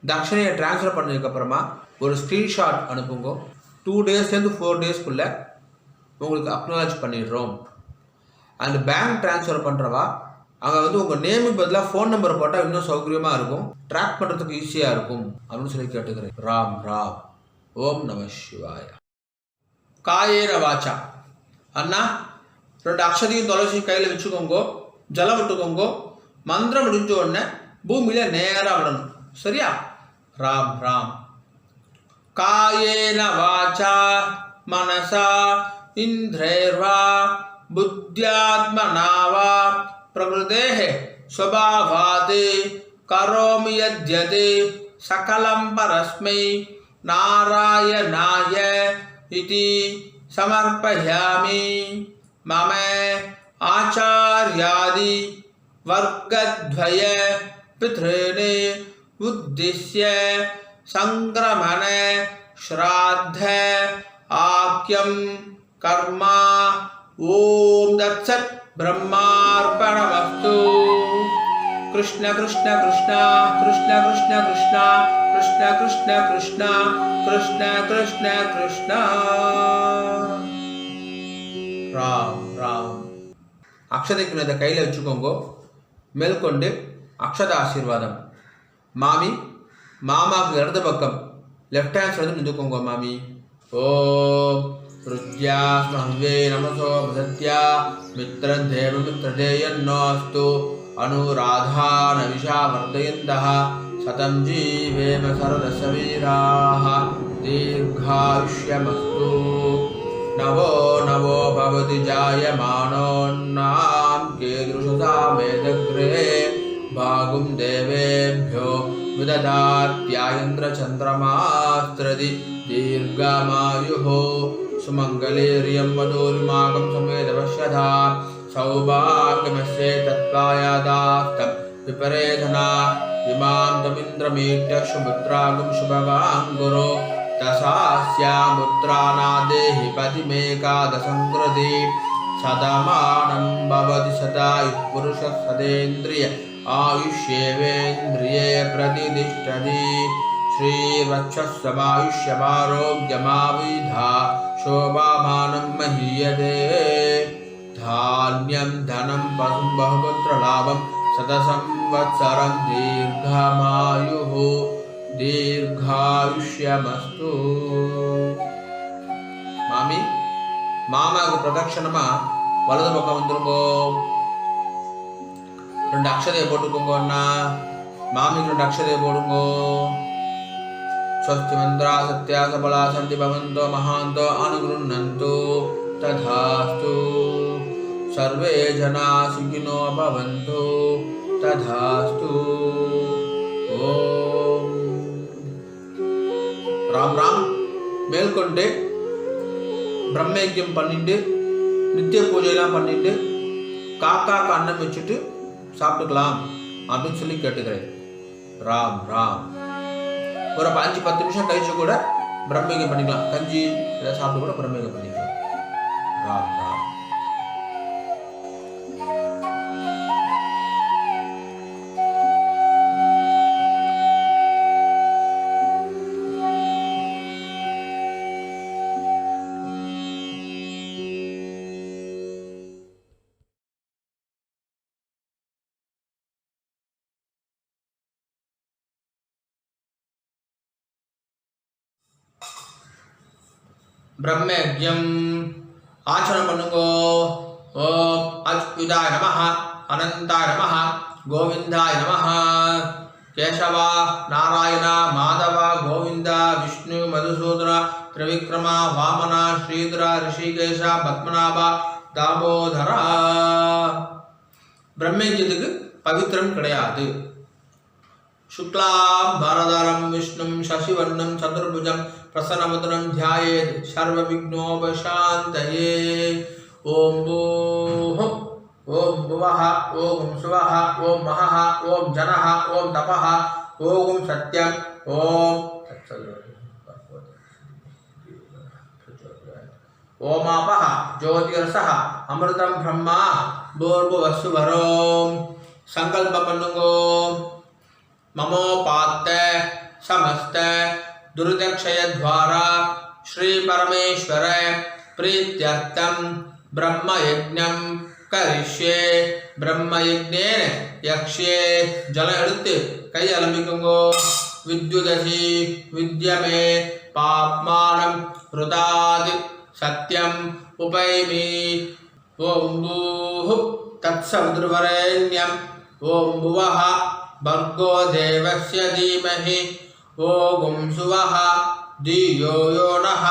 Speaker 4: தட்சணையை ட்ரான்ஸ்ஃபர் பண்ணதுக்கப்புறமா ஒரு ஸ்க்ரீன்ஷாட் அனுப்புங்க. 2 டேஸ்லேருந்து 4 டேஸ்க்குள்ளே உங்களுக்கு அக்னாலஜ் பண்ணிடுறோம். அண்ட் பேங்க் ட்ரான்ஸ்ஃபர் பண்ணுறவா அங்கே வந்து உங்கள் நேமுக்கு பதிலாக ஃபோன் நம்பர் போட்டால் இன்னும் சௌகரியமாக இருக்கும், ட்ராக் பண்ணுறதுக்கு ஈஸியாக இருக்கும் அப்படின்னு சொல்லி கேட்டுக்கிறேன். ராம் ராம். ஓம் நம சிவாய. காயேன வாச்சா. அண்ணா 2 அக்ஷதையும் துளசியும் கையில் வச்சுக்கோங்க, ஜலம் விட்டுக்கோங்க. மந்திரம் முடிஞ்ச உடனே பூமியில் நேராக விடணும். சரியா? ராம் ராம். காயேன வாச்சா மனசா இந்திரேர்வா புத்தியாத்மனா வா பிரகிருதேஹ ஸ்வபாவாத் கரோமி யத்யத் சகலம் பரஸ்மை நாராயணாய இதி சமர்ப்பயாமி. மம ஆச்சார்யாதி வர்கத்வய பித்ருணே உத்திஷ்ய சங்கிரமண ஸ்ராத்த ஆக்யம் கர்மா ஓம் தத்சத் பிரம்மார்ப்பணமஸ்து. கிருஷ்ண கிருஷ்ண கிருஷ்ணா கிருஷ்ண கிருஷ்ண கிருஷ்ணா கிருஷ்ண கிருஷ்ண கிருஷ்ணா கிருஷ்ண கிருஷ்ண கிருஷ்ணா. ராம் ராம். அக்ஷதைக்கு இதை கையில் வச்சுக்கோங்க. மேற்கொண்டு அக்ஷத ஆசீர்வாதம். மாமி மாமாவுக்கு இடது பக்கம் லெஃப்ட் ஹேண்ட் சைடு நின்றுக்கோங்க மாமி. ஓம் ருத்யா ஸ்மஹ்வே நமசோ பிரசத்யா மித்ரம் தேவ மித்ரதேயன்னோஸ்து அனுராதான விஷா வர்தயந்தः சதம் ஜீவேம சரதசவீராः தீர்காயுஷ்யமஸ்து. நவோ நவோ பவதி ஜாயமானோன்னாம் கீதృశசா மேதக்ரே பாகும் தேவேभ्यो விததாத்யாயந்திர சந்திரமாஸ்திரதி தீர்காமாயுः சுமங்கலேரியம் மதோரிமாகம் சமேதவஷ்யதா சௌபாகியமஸ்யே தத்வாயாதாஸ்தம் விபரேதனா இமாம் தமிந்திரமீட்ய சுபுத்ராகும் சுபவாங்குரு தசாஸ்யாமுத்ராநாதேஹி பதிமேகாதசங்கிருதி சதமானம் பவதி சதாயுः புருஷः சதேந்திரிய ஆயுஷ்யேவேந்திரியே பிரதிதிஷ்டதி. ஸ்ரீவத்சமாயுஷ்யமாரோக்யமாவிதா சோபாமானம் மஹீயதே. தான்யம் தனம் பசும் பகுபுத்திரலாபம் சதசம்வத்சரம் தீர்ఘமாயுः தீர்காயுஷ்யமஸ்து. மாமி மாமாவுக்கு பிரதட்சணமா வலது பக்கம் வந்துருங்கோ. 2 அக்ஷதையை போட்டுக்கோங்க அண்ணா. மாமிக்கு 2 அக்ஷதையை போடுங்கோ. ஸ்வஸ்தி மந்திரா சத்யா சபலா சந்தி பவந்தோ மகாந்தோ அனுகிருண்ணந்து ததாஸ்து. சர்வே ஜனா சுகினோ பவந்து ததாஸ்து. ஓம் ராம் ராம். மேற்கொண்டு பிரம்மயஜ்யம் பண்ணிட்டு நித்திய பூஜையெல்லாம் பண்ணிட்டு காக்காக்கு அன்னம் வச்சுட்டு சாப்பிட்டுக்கலாம் அப்படின்னு சொல்லி கேட்டுக்கிறேன். ராம் ராம். ஒரு 5-10 நிமிஷம் கழிச்சு கூட பிரம்மயஜ்யம் பண்ணிக்கலாம். கஞ்சி ஏதாவது சாப்பிட்டு கூட பிரம்மயஜ்யம் பண்ணிக்கலாம். ராம் ராம். பிரம்மயஜ்யம் ஆச்சரணம் பண்ணுங்கோ. ஓம் அச்சுதாய நமஹ அனந்தாய நமஹ கோவிந்தாய நமஹ. கேசவா நாராயண மாதவ கோவிந்த விஷ்ணு மதுசூதன திரிவிக்ரம வாமன ஸ்ரீதர ரிஷிகேஷ பத்மநாப தாமோதரா. பிரம்மயஜ்யத்துக்கு பவித்திரம் கிடையாது. சுக்லாம் பரதரம் விஷ்ணும் சசிவர்ணம் சதுர்புஜம் பிரசன்னவதனம் த்யாயேத் சர்வ விக்னோபசாந்தயே. ஓம் பூஹ ஓம் புவஹ ஓம் சுவஹ ஓம் மஹஹ ஓம் ஜனஹ ஓம் தபஹ ஓம் சத்யம் ஓம் ஓமாபஹ ஜோதிர்சஹ அமிர்தம் பிரம்மா பூர்புவஸ்ஸு வரோம். சங்கல்பம் பண்ணுங்கோ. மமோபாத்த समस्त दुर्दक्षय द्वारा श्री परमेश्वर प्रीत्यर्थम ब्रह्म यज्ञम करिष्ये. ब्रह्म यज्ञेन यक्ष्ये. जल எடுத்து கை அலம்பிக்குங்கோ. विद्युदसि विद्यमे पाप्मानं ऋताद् सत्यम उपैमि. ओम भूः तत्सवितुर्वरेण्यं ओम भुवः भर्गो देवस्य धीमहि ओम सुवः धियो यो नः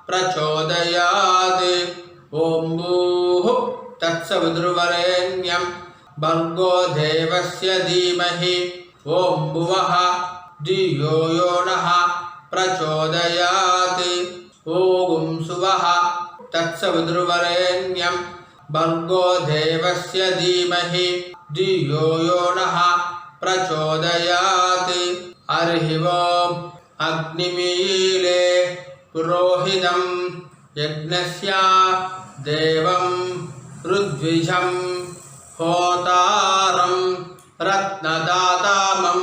Speaker 4: प्रचोदयात्. ओम भूः तत्सवितुर्वरेण्यं भर्गो देवस्य धीमहि ओम भुवः धियो यो नः प्रचोदयात्. ओम सुवः तत्सवितुर्वरेण्यं भर्गो देवस्य धीमहि धियो यो नः प्रचोदयात्. हरि ओम अग्निमीले पुरोहितं यज्ञस्य देवं ऋद्विजं होतारं रत्नदातामं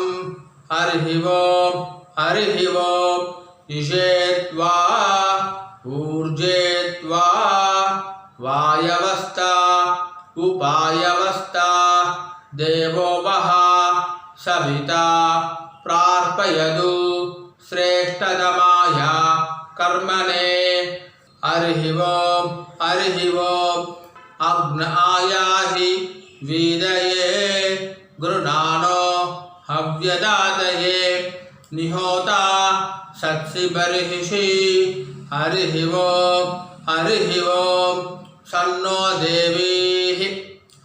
Speaker 4: हरिः ओम् इषेत्वा ऊर्जेत्वा वायवस्था उपायवस्था देवो वः सविता प्रार्पयतु श्रेष्ठतमाय कर्मणे हरिः ओम् अग्नायाहि वीदये गृणानो हव्यदातये निहोता सत्सि बर्हिषि हरिः ओम् सन्नो देवीः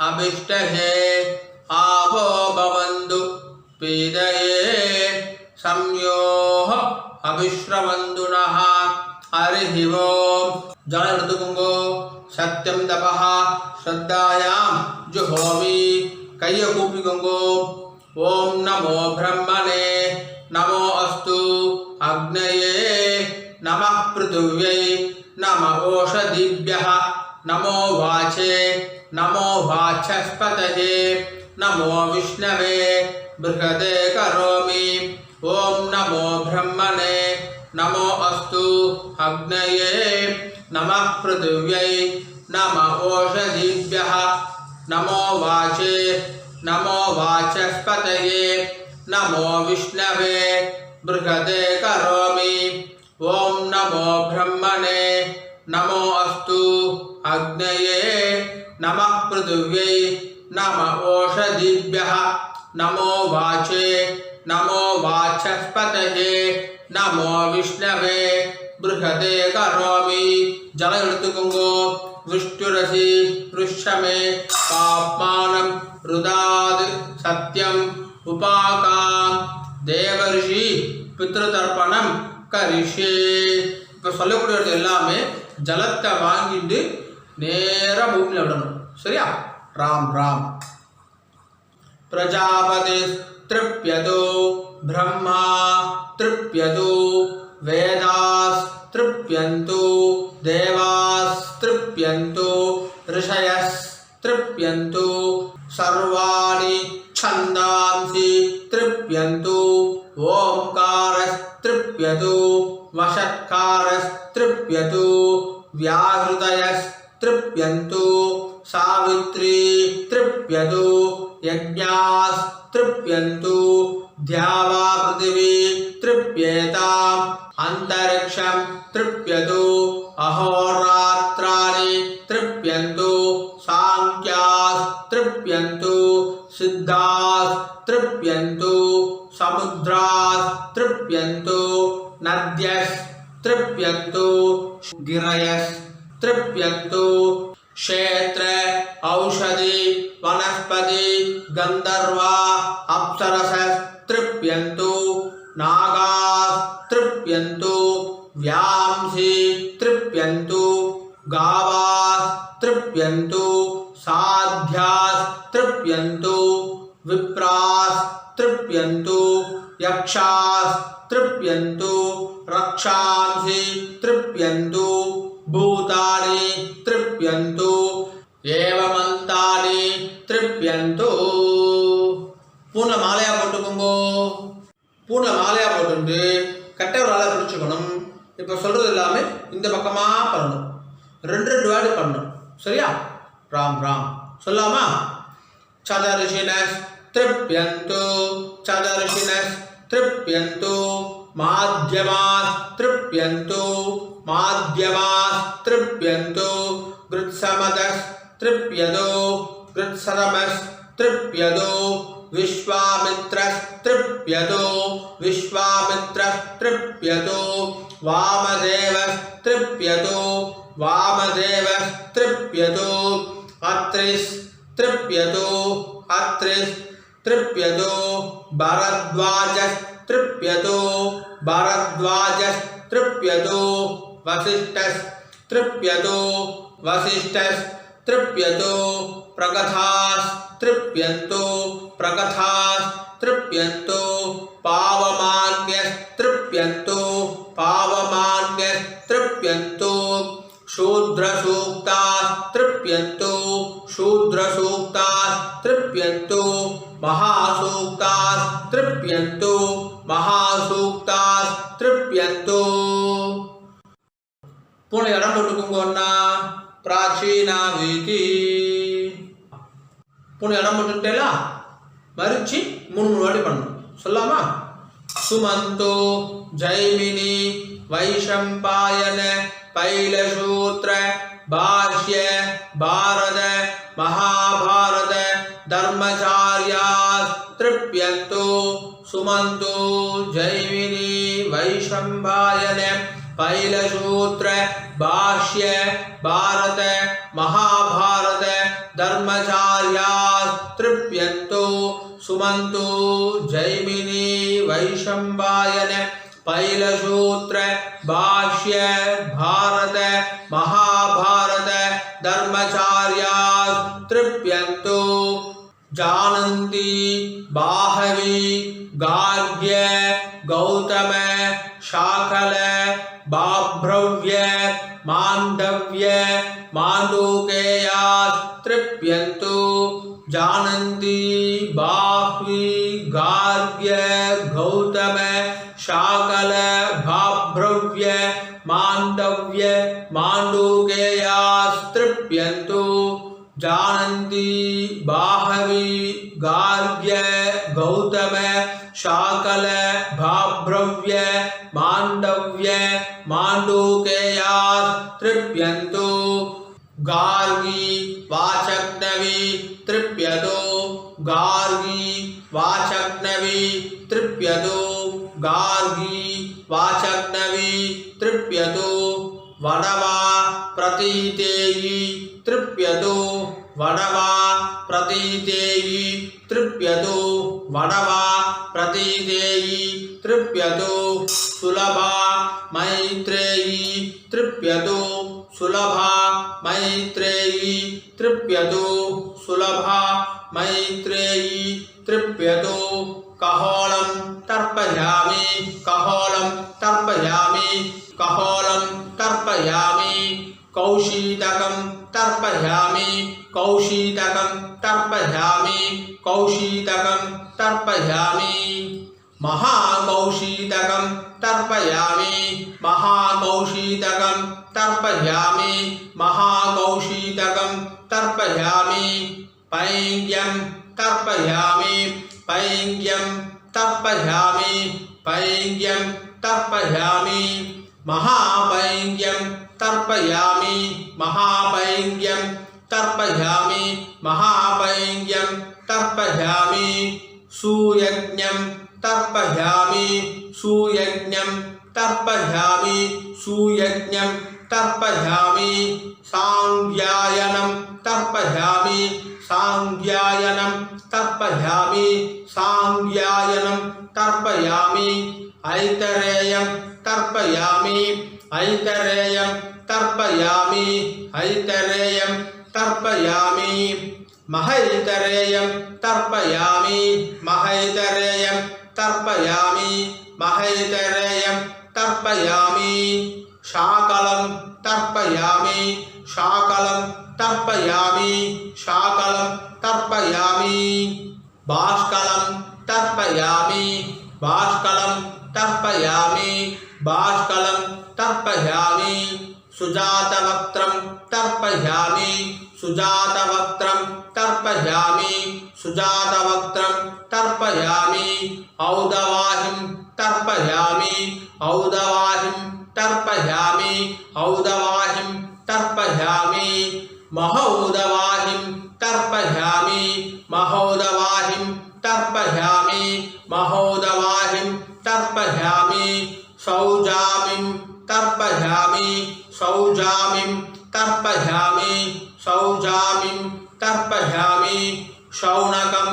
Speaker 4: अभिष्टहे आवो भवन्तु पीदये संयोः अभिश्रवन्तु नः हरिः ओम् जल எடுத்துக்கோங்கோ சத்யம் தபஹ ஸ்ரத்தாயாம் ஜுஹோமி கையை கூப்பிக்கோங்கோ ஓம் நமோ பிரம்மணே நமோ அஸ்து அக்னயே நமः பிருதிவ்யை நம ஓஷதிभ्यः நமோ வாச்சே நமோ வாச்சஸ்பதயே நமோ விஷ்ணவே பிருஹதே கரோமி ஓம் நமோ பிரம்மணே நமோ அஸ்து அக்னயே நமः பிருதிவ்யை நம ஓஷதிभ्यः நமோ வாச்சே நமோ வாச்சஸ்பதயே நமோ விஷ்ணவே பிருஹதே கரோமி ஓம் நமோ பிரம்மணே நமோ அஸ்து அக்னயே நமः பிருதிவ்யை நம ஓஷதிभ्यः நமோ வாச்சே நமோ வாச்சஸ்பதயே நமோ விஷ்ணவே பிருஹதே கரோமி ஜலம் எடுத்துக்கோங்கோ விஷ்ணுரசி ருஷ்யமே பாப்மானம் ருதாத் சத்யம் உபாகாம் தேவரிஷி பித்ருதர்ப்பணம் கரிஷே. இப்போ சொல்லக்கூடியது எல்லாமே ஜலத்தை வாங்கிட்டு நேராக பூமியில் விடணும். சரியா? ராம் ராம். பிரஜாபதி திருப்யதோ பிரம்மா திருப்யதோ வேதாஸ் திருப்யந்தோ தேவாஸ் திருப்யந்தோ ரிஷயஸ் திருப்யந்தோ சர்வாணி छन्दांसि तृप्यन्तु ओंकारस् तृप्यतु वषट्कारस् तृप्यतु व्याहृतयस् तृप्यन्तु सावित्री तृप्यतु यज्ञास् तृप्यन्तु द्यावा पृथिवी तृप्येताम् अंतरिक्षं तृप्यतु अहोरात्राणि तृप्यन्तु सांख्यास् तृप्यन्तु सिद्धास् तृप्यन्तु समुद्रास् तृप्यन्तु नद्यस् तृप्यन्तु गिरयस् तृप्यन्तु क्षेत्र औषधि वनस्पति गंधर्वा अप्सरसस् तृप्यन्तु नागास् तृप्यन्तु व्यांसी तृप्यन्तु गावास् तृप्यन्तु साध्यास् तृप्यन्तु विप्रास् तृप्यन्तु यक्षास् तृप्यन्तु रक्षांसि तृप्यन्तु भूतानि तृप्यन्तु एवमन्तानि तृप्यन्तु. பூர்ண மாலையா போட்டுக்கோங்கோ. பூர்ண மாலையா போட்டு கட்டை ஒரு ஆளை பிடிச்சுக்கணும். இப்போ சொல்றது எல்லாமே இந்த பக்கமா பண்ணணும். ரெண்டு வேர்டு பண்ணணும். சரியா? ராம் ராம் சொல்லாமா? சதர்ஷினஸ் तृप्यन्तु चदर्शिनस् तृप्यन्तु माध्यमास् तृप्यन्तु माध्यमास् तृप्यन्तु गृत्समदस् तृप्यतो गृत्सरमस् तृप्यतो विश्वामित्रस् तृप्यतो विश्वामित्रस् तृप्यतो वामदेवस् तृप्यतो वामदेवस् तृप्यतो अत्रिस् तृप्यतो अत्रिस् तृप्यतो भरद्वाजस् तृप्यतो भरद्वाजस् तृप्यतो वसिष्ठस् तृप्यतो वसिष्ठस् तृप्यतो प्रगथास् तृप्यन्तो प्रगथास् तृप्यन्तो पावमान्यस् तृप्यन्तो पावमान्यस् तृप्यन्तो शूद्रसूक्तास् महासूक्तास्तृप्यन्तु महासूक्तास्तृप्यन्तु பூனை இடம் போட்டுக்கோங்கன்னா பிராச்சீனா வீதி பூனை இடம் போட்டுட்டேலா மறிச்சு 3 வாட்டி பண்ணணும் சொல்லாமா சுமந்தோ ஜைமினி வைஷம்பாயன பைலசூத்ர பாஷ்ய பாரத மகாபாரத தர்மச்சார்யாஸ்த்ருப்யந்தோ சுமந்தோ ஜைமினி வைஷம்பாயன பைலசூத்ர பாஷ்ய பாரத மகாபாரத தர்மச்சார்யாஸ்த்ருப்யந்தோ சுமந்தோ ஜைமினி வைஷம்பாயன பைலசூத்ர பாஷ்ய பாரத மகாபாரத தர்மச்சார்யாஸ்த்ருப்யந்தோ जानन्ति बाहवी गार्ग्य गौतम शाकल बाभ्रव्य मांडव्य माण्डूकेयास्तृप्यन्तु जानन्ति बाह्वी गार्ग्य गौतम शाकल बाभ्रव्य मांडव्य माण्डूकेयास्तृप्यन्तु जानन्ति बाहवी गार्ग्य गौतम शाकल भाभ्रव्य मांडव्य माण्डूकेयास्तृप्यन्तु गार्गी वाचक्नवी तृप्यतो गार्गी वाचक्नवी तृप्यतो गार्गी वाचक्नवी तृप्यतो वडवा प्रतीतेयी तृप्यतो वडवा प्रतीतेयी तृप्यतो वडवा प्रतीतेयी तृप्यतो सुलभा मैत्रेयी तृप्यतो सुलभा मैत्रेयी तृप्यतो सुलभा मैत्रेयी तृप्यतो कहोलं तर्पयामि कहोलं तर्पयामि कहोलं तर्पयामि कौशीतकं तर्पयामि कौशीतकं तर्पयामि कौशीतकं तर्पयामि महाकौशीतकं तर्पयामि महाकौशीतकं तर्पयामि महाकौशीतकं तर्पयामि पैङ्ग्यं तर्पयामि पैङ्ग्यं तर्पयामि पैङ्ग्यं तर्पयामि महापैङ्ग्यं तर्पयामि महापैङ्ग्यं तर्पयामि महापैङ्ग्यं तर्पयामि सुयज्ञं तर्पयामि सुयज्ञं तर्पयामि सुयज्ञं तर्पयामि सांज्ञायनं तर्पयामि सांज्ञायनं तर्पयामि सांज्ञायनं तर्पयामि ऐतरेयं तर्पयामि ऐतरेयं तर्पयामि ऐतरेयं तर्पयामि महैतरेयं तर्पयामि महैतरेयं तर्पयामि महैतरेयं तर्पयामि शाकलं तर्पयामि शाकलं तर्पयामि शाकलं तर्पयामि बाष्कलं तर्पयामि बाष्कलं तर्पयामि बाष्कलं तर्पयामि सुजातवक्त्रं तर्पयामि सुजातवक्त्रं तर्पयामि सुजातवक्त्रं तर्पयामि औदवाहिं तर्पयामि औदवाहिं तर्पयामि औदवाहिं तर्पयामि महोदवाहिं तर्पयामि महोदवाहिं तर्पयामि महोदवाहिं तर्पयामि सौजामिं तर्पयामि सौजामिं तर्पयामि सौजामिं तर्पयामि शौनकं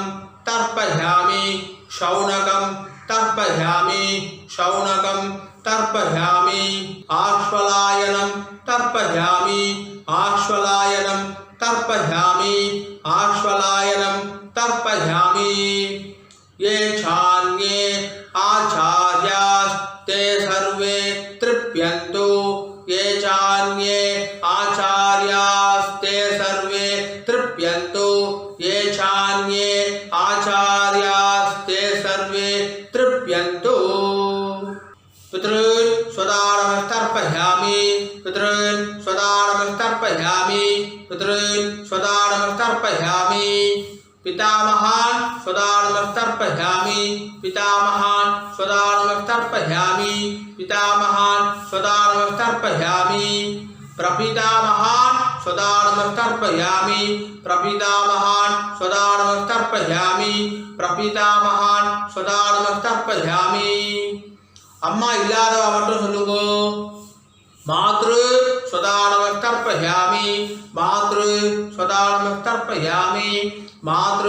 Speaker 4: तर्पयामि शौनकं तर्पयामि शौनकं तर्पयामि आश्वलायनं तर्पयामि आश्वलायनं तर्पयामि आश्वलायनं तर्पयामि ये चान्ये आचार्यास्ते सर्वे तृप्यन्तु ये चान्ये आचार्यास्ते सर्वे तृप्यन्तु ये चान्ये आचार्या तर्पयामि पितॄन् स्वदानमस्तर्पयामि पितॄन् स्वदानमस्तर्पयामि पितामहान् स्वदानमस्तर्पयामि पितामहान् स्वदानमस्तर्पयामि पितामहान् स्वदानमस्तर्पयामि प्रपितामहान् स्वदानमस्तर्पयामि प्रपितामहान् स्वदानमस्तर्पयामि प्रपितामहान् स्वदानमस्तर्पयामि अम्मा इल्लादवा मट्टुम सोल्लुंगो मातृ स्वदानमस्तर्पयामि मातृ स्वदानमस्तर्पयामि मातृ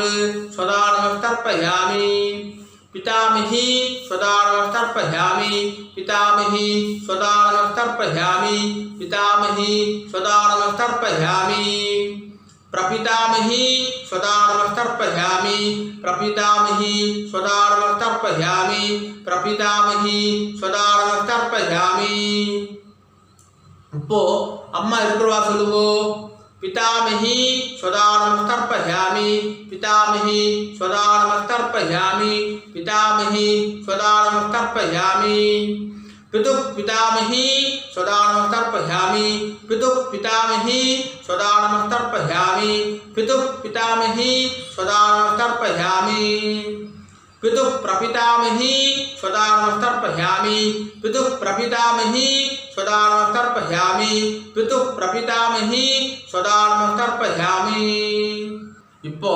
Speaker 4: स्वदानमस्तर्पयामि पितामही स्वदानमस्तर्पयामि पितामही स्वदानमस्तर्पयामि पितामही स्वदानमस्तर्पयामि प्रपितामही स्वदानमस्तर्पयामि प्रपितामही स्वदानमस्तर्पयामि प्रपितामही स्वदानमस्तर्पयामि இப்போ அம்மா இருக்கிறவா சொல்லுவோ पितामही स्वदानमस्तर्पयामि पितामही स्वदानमस्तर्पयामि पितामही स्वदानमस्तर्पयामि पितुः पितामही स्वदानमस्तर्पयामि पितुः पितामही स्वदानमस्तर्पयामि पितुः पितामही स्वदानमस्तर्पयामि पितुः प्रपितामही स्वदानमस्तर्पयामि पितुः प्रपितामही स्वदानमस्तर्पयामि पितुः प्रपितामही स्वदानमस्तर्पयामि இப்போ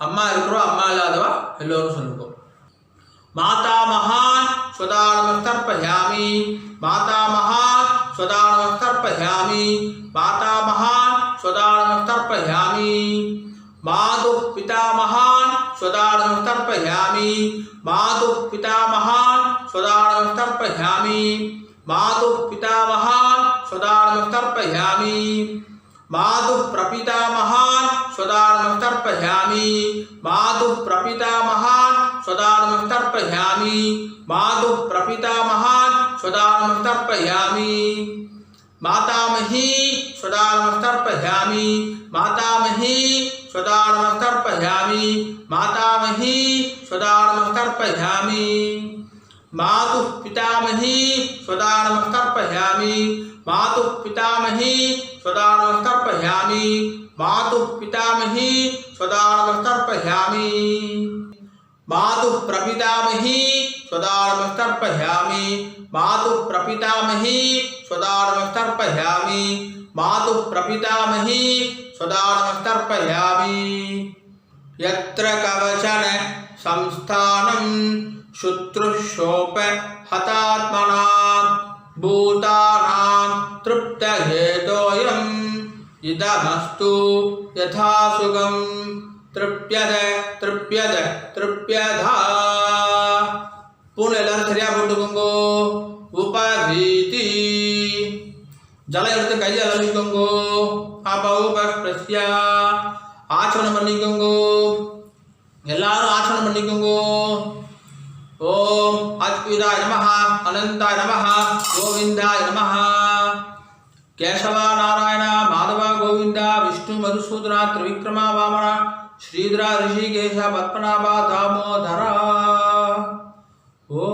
Speaker 4: அம்மா இருக்கிறோம் அம்மா இல்லாதவா எல்லோரும் சொல்லுங்க मातामहान् स्वदानमस्तर्पयामि मातामहान् स्वदानमस्तर्पयामि मातामहान् स्वदानमस्तर्पयामि मातुः पितामहान् स्वदानमस्तर्पयामि मातुः पितामहान् स्वदानमस्तर्पयामि मातुः पितामहान् स्वदानमस्तर्पयामि मातुः प्रपितामहान् स्वदानमस्तर्पयामि मातुः प्रपितामहान् स्वदानमस्तर्पयामि मातुः प्रपितामहान् स्वदानमस्तर्पयामि मातामही स्वदानमस्तर्पयामि मातामही स्वदानमस्तर्पयामि मातामही स्वदानमस्तर्पयामि मातुः पितामही स्वदानमस्तर्पयामि मातुः पितामही स्वदानमस्तर्पयामि मातुः पितामही स्वदानमस्तर्पयामि मातुः प्रपितामही स्वदानमस्तर्पयामि मातुः प्रपितामही स्वदानमस्तर्पयामि मातुः प्रपितामही स्वदानमस्तर्पयामि यत्र कवचन संस्थानं शुश्रूषोप हतात्मनां भूतानां तृप्तयेतोऽयम् इदमस्तु यथा सुगं तृप्यद तृप्यद तृप्यधा पूर्ण எல்லாரும் சரியா போட்டுக்கோங்க உபவீதி ஜலம் எடுத்து கையை அலம்பிக்கோங்க அபௌபஸ்ய ஆச்சரணம் பண்ணிக்கோங்க எல்லாரும் ஆச்சரணம் பண்ணிக்கோங்க ஓம் அத்விதாய நமஹ அனந்தாய நமஹ கோவிந்தாய நமஹ केशव नारायण माधव गोविंद विष्णु मधुसूदन त्रिविक्रम वामन श्रीधर ऋषिकेश पद्मनाभ दामोदर। ओ